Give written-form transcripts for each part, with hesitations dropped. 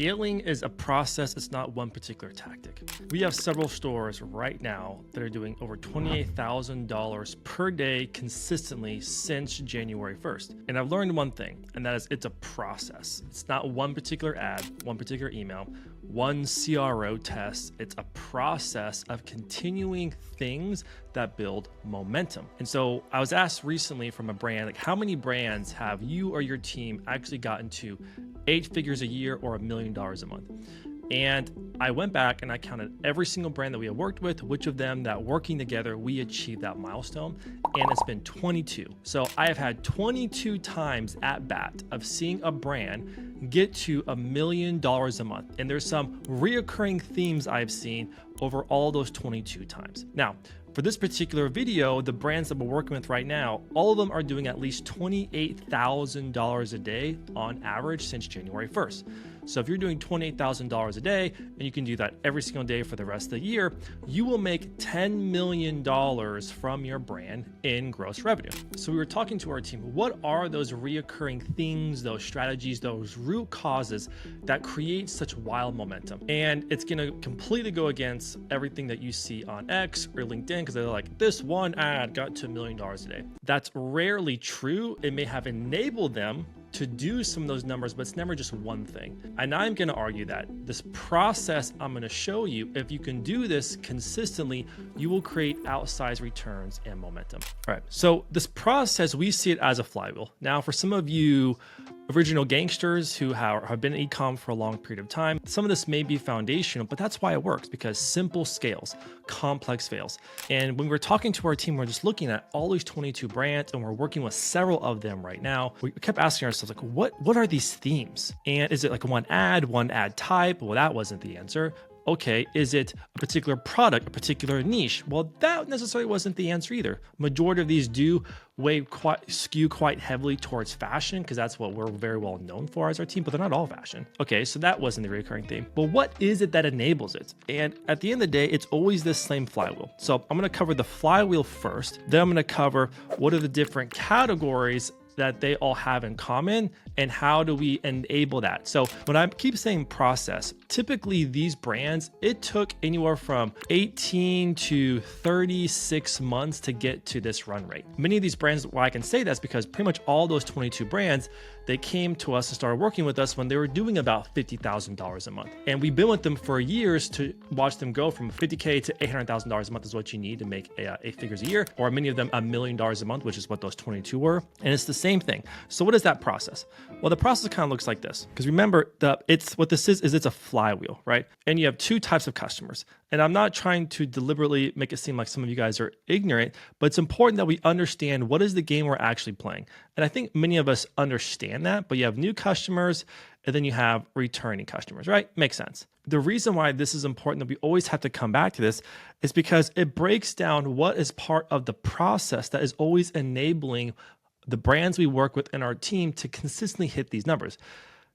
Scaling is a process, it's not one particular tactic. We have several stores right now that are doing over $28,000 per day consistently since January 1st. And I've learned one thing, and that is it's a process. It's not one particular ad, one particular email, one CRO test. It's a process of continuing things that build momentum. And so I was asked recently from a brand, like, how many brands have you or your team actually gotten to 8 figures a year or $1 million a month? And I went back and I counted every single brand that we have worked with, which of them that working together, we achieved that milestone. And it's been 22. So I have had 22 times at bat of seeing a brand get to $1 million a month. And there's some reoccurring themes I've seen over all those 22 times. Now, for this particular video, the brands that we're working with right now, all of them are doing at least $28,000 a day on average since January 1st. So if you're doing $28,000 a day and you can do that every single day for the rest of the year, you will make $10 million from your brand in gross revenue. So we were talking to our team, what are those reoccurring things, those strategies, those root causes that create such wild momentum? And it's going to completely go against everything that you see on X or LinkedIn, because they're like, this one ad got to $1 million a day. That's rarely true. It may have enabled them to do some of those numbers, but it's never just one thing. And I'm going to argue that this process I'm going to show you, if you can do this consistently, you will create outsized returns and momentum. All right. So this process, we see it as a flywheel. Now, for some of you original gangsters who have been in e-com for a long period of time, some of this may be foundational, but that's why it works, because simple scales, complex fails. And when we're talking to our team, we're just looking at all these 22 brands and we're working with several of them right now. We kept asking ourselves, like, what are these themes? And is it like one ad type? Well, that wasn't the answer. Okay, is it a particular product, a particular niche? Well, that necessarily wasn't the answer either. Majority of these do skew quite heavily towards fashion, because that's what we're very well known for as our team, but they're not all fashion. Okay, so that wasn't the recurring theme. But what is it that enables it? And at the end of the day, it's always this same flywheel. So I'm going to cover the flywheel first. Then I'm going to cover what are the different categories that they all have in common and how do we enable that. So when I keep saying process, typically these brands, it took anywhere from 18 to 36 months to get to this run rate. Many of these brands, why I can say that's because pretty much all those 22 brands, they came to us and started working with us when they were doing about $50,000 a month. And we've been with them for years to watch them go from $50K to $800,000 a month is what you need to make 8 figures a year, or many of them $1 million a month, which is what those 22 were. And it's the same thing. So what is that process? Well, the process kind of looks like this, because remember it's a flywheel, right? And you have 2 types of customers. And I'm not trying to deliberately make it seem like some of you guys are ignorant, but it's important that we understand what is the game we're actually playing. And I think many of us understand that, but you have new customers and then you have returning customers, right? Makes sense. The reason why this is important that we always have to come back to this is because it breaks down what is part of the process that is always enabling the brands we work with in our team to consistently hit these numbers.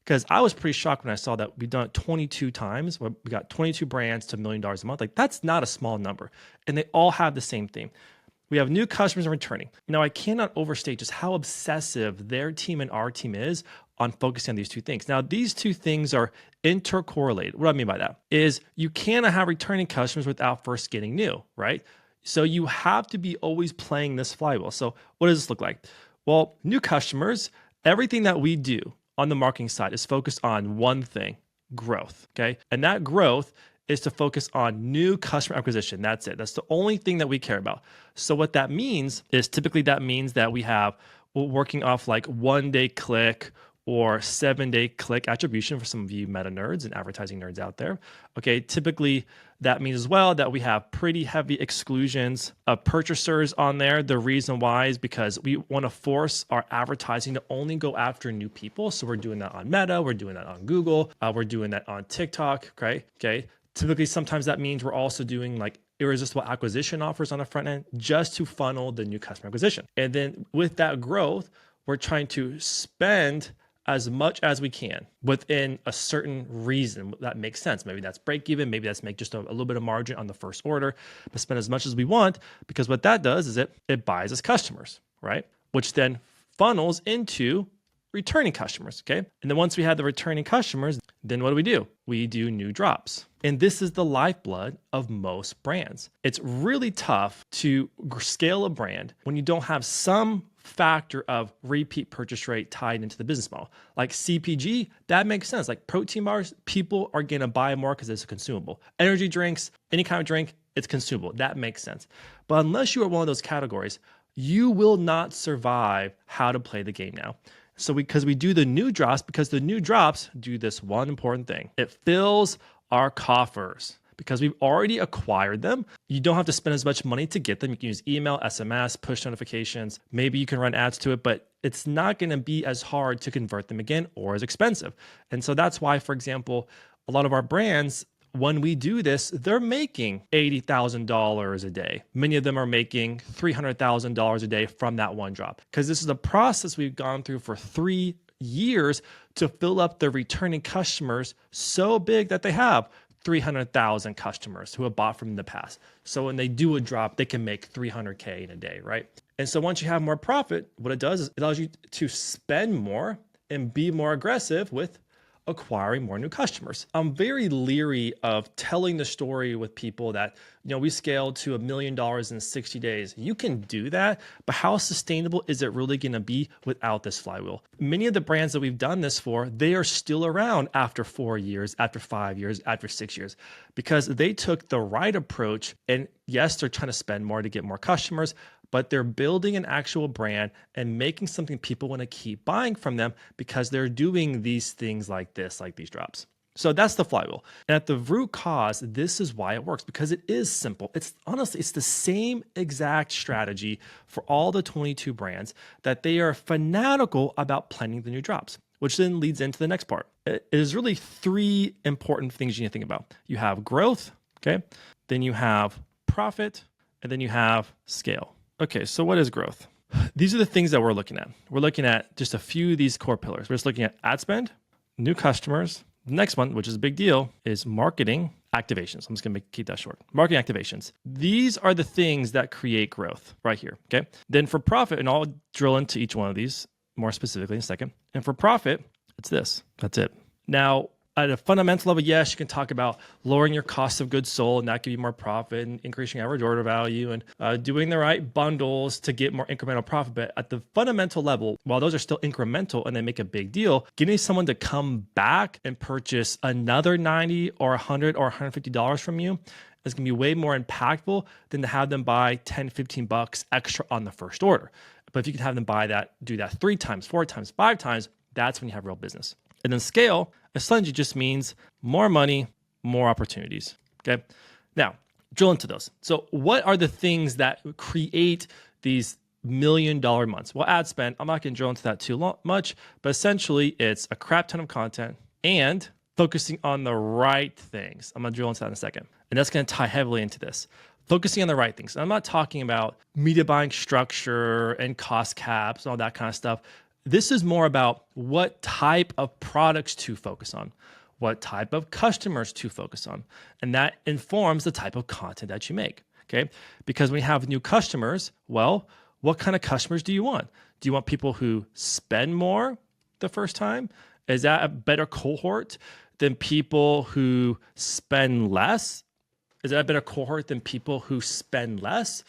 Because I was pretty shocked when I saw that we've done it 22 times. We got 22 brands to $1 million a month. Like, that's not a small number. And they all have the same theme. We have new customers and returning. Now, I cannot overstate just how obsessive their team and our team is on focusing on these 2 things. Now, these 2 things are intercorrelated. What do I mean by that? Is you cannot have returning customers without first getting new, right? So you have to be always playing this flywheel. So what does this look like? Well, new customers, everything that we do on the marketing side is focused on one thing, growth, okay? And that growth is to focus on new customer acquisition. That's it. That's the only thing that we care about. So what that means is typically that means that we're working off like 1-day click or 7-day click attribution for some of you meta nerds and advertising nerds out there. Okay, typically that means as well that we have pretty heavy exclusions of purchasers on there. The reason why is because we want to force our advertising to only go after new people. So we're doing that on Meta, we're doing that on Google, we're doing that on TikTok, okay? Typically, sometimes that means we're also doing like irresistible acquisition offers on the front end just to funnel the new customer acquisition. And then with that growth, we're trying to spend as much as we can within a certain reason that makes sense. Maybe that's break even, maybe that's make just a little bit of margin on the first order, but spend as much as we want, because what that does is it buys us customers, right? Which then funnels into returning customers, okay? And then once we have the returning customers, then what do? We do new drops. And this is the lifeblood of most brands. It's really tough to scale a brand when you don't have some factor of repeat purchase rate tied into the business model. Like CPG, that makes sense. Like protein bars, people are gonna buy more because it's a consumable. Energy drinks, any kind of drink, it's consumable. That makes sense. But unless you are one of those categories, you will not survive how to play the game now. So because we do the new drops, because the new drops do this one important thing. It fills our coffers. Because we've already acquired them, you don't have to spend as much money to get them. You can use email, SMS, push notifications. Maybe you can run ads to it, but it's not going to be as hard to convert them again or as expensive. And so that's why, for example, a lot of our brands, when we do this, they're making $80,000 a day. Many of them are making $300,000 a day from that one drop. Because this is a process we've gone through for 3 years to fill up the returning customers so big that they have 300,000 customers who have bought from in the past. So when they do a drop, they can make 300K in a day, right? And so once you have more profit, what it does is it allows you to spend more and be more aggressive with acquiring more new customers. I'm very leery of telling the story with people that, we scaled to $1 million in 60 days. You can do that, but how sustainable is it really going to be without this flywheel? Many of the brands that we've done this for, they are still around after 4 years, after 5 years, after 6 years, because they took the right approach. And yes, they're trying to spend more to get more customers, but they're building an actual brand and making something people want to keep buying from them because they're doing these things like this, like these drops. So that's the flywheel. And at the root cause, this is why it works, because it is simple. It's honestly, it's the same exact strategy for all the 22 brands that they are fanatical about planning the new drops, which then leads into the next part. It is really 3 important things you need to think about. You have growth, okay? Then you have profit, and then you have scale. Okay, so what is growth? These are the things that we're looking at. We're looking at just a few of these core pillars. We're just looking at ad spend, new customers. The next one, which is a big deal, is marketing activations. I'm just gonna keep that short. Marketing activations. These are the things that create growth right here, okay? Then for profit, and I'll drill into each one of these more specifically in a second. And for profit, it's this. That's it. Now, at a fundamental level, yes, you can talk about lowering your cost of goods sold, and that could be more profit and increasing average order value and doing the right bundles to get more incremental profit. But at the fundamental level, while those are still incremental and they make a big deal, getting someone to come back and purchase another $90 or $100 or $150 from you is going to be way more impactful than to have them buy $10, $15 extra on the first order. But if you can have them do that 3 times, 4 times, 5 times, that's when you have real business. And then scale essentially just means more money, more opportunities, okay? Now, drill into those. So what are the things that create these $1 million months? Well, ad spend, I'm not gonna drill into that too much, but essentially it's a crap ton of content and focusing on the right things. I'm gonna drill into that in a second. And that's gonna tie heavily into this. Focusing on the right things. And I'm not talking about media buying structure and cost caps and all that kind of stuff. This is more about what type of products to focus on, what type of customers to focus on. And that informs the type of content that you make, okay? Because when you have new customers, well, what kind of customers do you want? Do you want people who spend more the first time? Is that a better cohort than people who spend less? Is that a better cohort than people who spend less?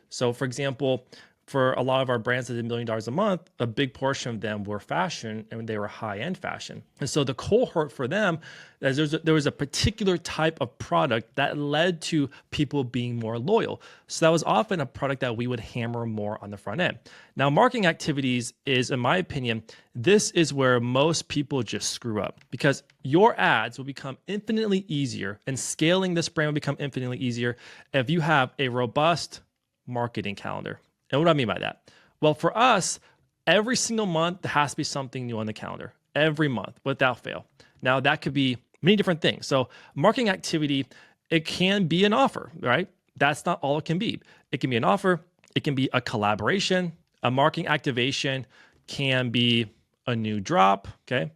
So for example, for a lot of our brands that did $1 million a month, a big portion of them were fashion and they were high-end fashion. And so the cohort for them, there was a particular type of product that led to people being more loyal. So that was often a product that we would hammer more on the front end. Now, marketing activities is, in my opinion, this is where most people just screw up because your ads will become infinitely easier and scaling this brand will become infinitely easier if you have a robust marketing calendar. And what do I mean by that? Well, for us, every single month, there has to be something new on the calendar, every month without fail. Now, that could be many different things. So marketing activity, it can be an offer, right? That's not all it can be. It can be an offer. It can be a collaboration. A marketing activation can be a new drop, okay?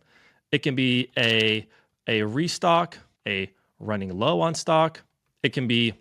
It can be a restock, a running low on stock. It can be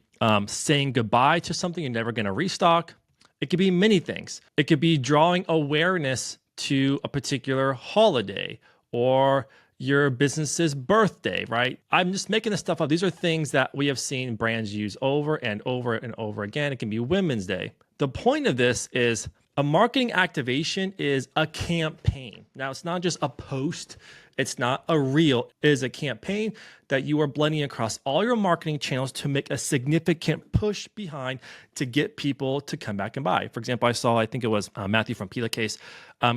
saying goodbye to something you're never going to restock. It could be many things. It could be drawing awareness to a particular holiday or your business's birthday, right? I'm just making this stuff up. These are things that we have seen brands use over and over and over again. It can be Women's Day. The point of this is a marketing activation is a campaign. Now, it's not just a post. It's not a reel. It is a campaign that you are blending across all your marketing channels to make a significant push behind to get people to come back and buy. For example, I think it was Matthew from Pila Case.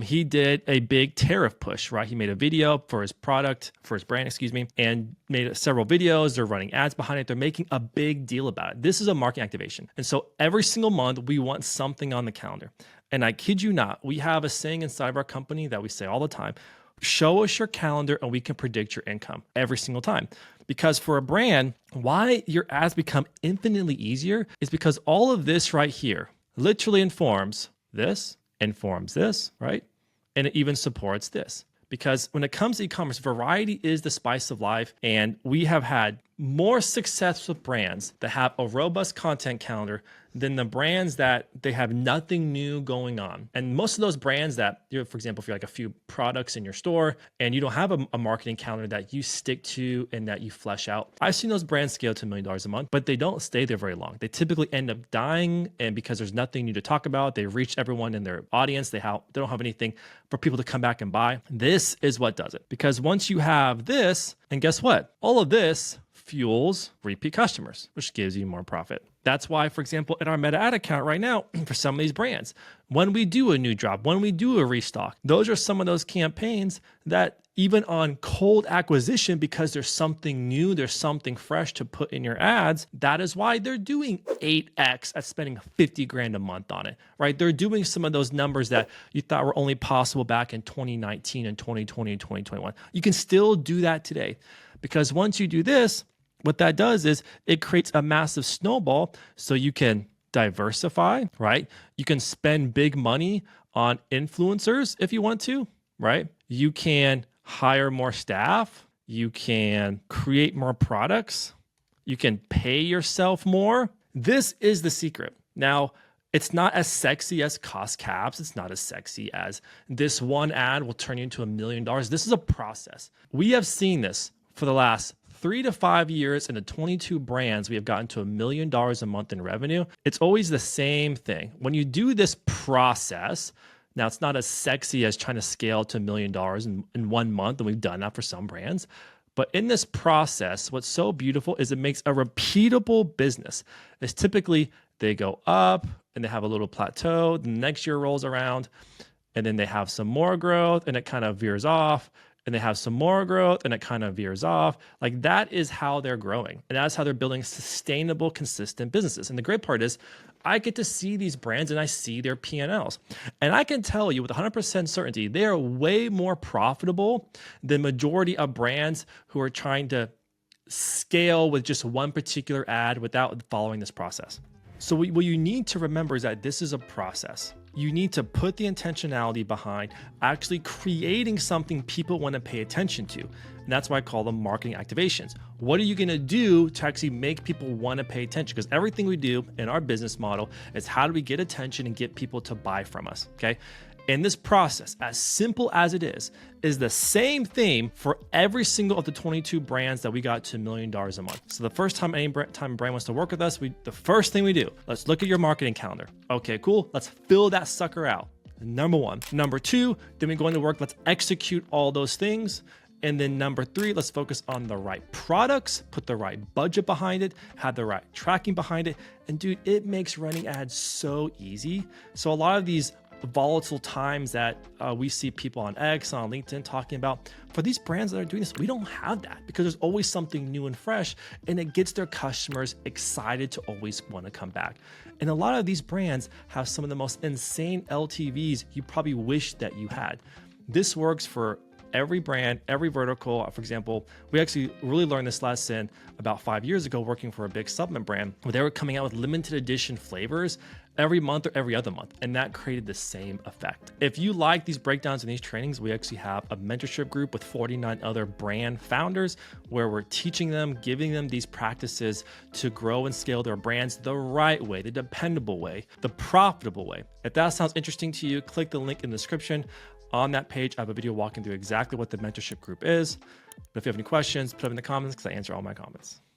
He did a big tariff push, right? He made a video for his product, for his brand, and made several videos. They're running ads behind it. They're making a big deal about it. This is a marketing activation. And so every single month, we want something on the calendar. And I kid you not, we have a saying inside of our company that we say all the time: show us your calendar and we can predict your income every single time. Because for a brand, why your ads become infinitely easier is because all of this right here literally informs this, right? And it even supports this. Because when it comes to e-commerce, variety is the spice of life. And we have had more success with brands that have a robust content calendar than the brands that they have nothing new going on. And most of those brands that, for example, if you're like a few products in your store and you don't have a marketing calendar that you stick to and that you flesh out, I've seen those brands scale to $1 million a month, but they don't stay there very long. They typically end up dying, and because there's nothing new to talk about, they reach everyone in their audience. They don't have anything for people to come back and buy. This is what does it. Because once you have this, and guess what? All of this fuels repeat customers, which gives you more profit. That's why, for example, in our meta ad account right now, for some of these brands, when we do a new drop, when we do a restock, those are some of those campaigns that even on cold acquisition, because there's something new, there's something fresh to put in your ads, that is why they're doing 8x at spending 50 grand a month on it, right? They're doing some of those numbers that you thought were only possible back in 2019 and 2020 and 2021. You can still do that today, because once you do this, what that does is it creates a massive snowball, so you can diversify, right? You can spend big money on influencers if you want to, right? You can hire more staff. You can create more products. You can pay yourself more. This is the secret. Now, it's not as sexy as cost caps. It's not as sexy as this one ad will turn you into $1 million. This is a process. We have seen this for the last 3 to 5 years, in the 22 brands, we have gotten to $1 million a month in revenue. It's always the same thing. When you do this process, now it's not as sexy as trying to scale to $1 million in 1 month, and we've done that for some brands. But in this process, what's so beautiful is it makes a repeatable business. It's typically they go up and they have a little plateau. The next year rolls around and then they have some more growth and it kind of veers off. And they have some more growth and it kind of veers off. Like, that is how they're growing. And that's how they're building sustainable, consistent businesses. And the great part is I get to see these brands and I see their P&Ls. And I can tell you with 100% certainty, they are way more profitable than majority of brands who are trying to scale with just one particular ad without following this process. So what you need to remember is that this is a process. You need to put the intentionality behind actually creating something people want to pay attention to. And that's why I call them marketing activations. What are you going to do to actually make people want to pay attention? Because everything we do in our business model is how do we get attention and get people to buy from us, okay? And this process, as simple as it is the same thing for every single of the 22 brands that we got to $1 million a month. So the first time a brand wants to work with us, the first thing we do, let's look at your marketing calendar. Okay, cool. Let's fill that sucker out. Number one. Number two, then we go into work. Let's execute all those things. And then number three, let's focus on the right products, put the right budget behind it, have the right tracking behind it. And dude, it makes running ads so easy. So a lot of these volatile times that we see people on X, on LinkedIn talking about, for these brands that are doing this, we don't have that because there's always something new and fresh, and it gets their customers excited to always want to come back. And a lot of these brands have some of the most insane LTVs you probably wish that you had. This works for every brand, every vertical. For example, we actually really learned this lesson about 5 years ago working for a big supplement brand where they were coming out with limited edition flavors every month or every other month. And that created the same effect. If you like these breakdowns and these trainings, we actually have a mentorship group with 49 other brand founders where we're teaching them, giving them these practices to grow and scale their brands the right way, the dependable way, the profitable way. If that sounds interesting to you, click the link in the description. On that page, I have a video walking through exactly what the mentorship group is. But if you have any questions, put them in the comments because I answer all my comments.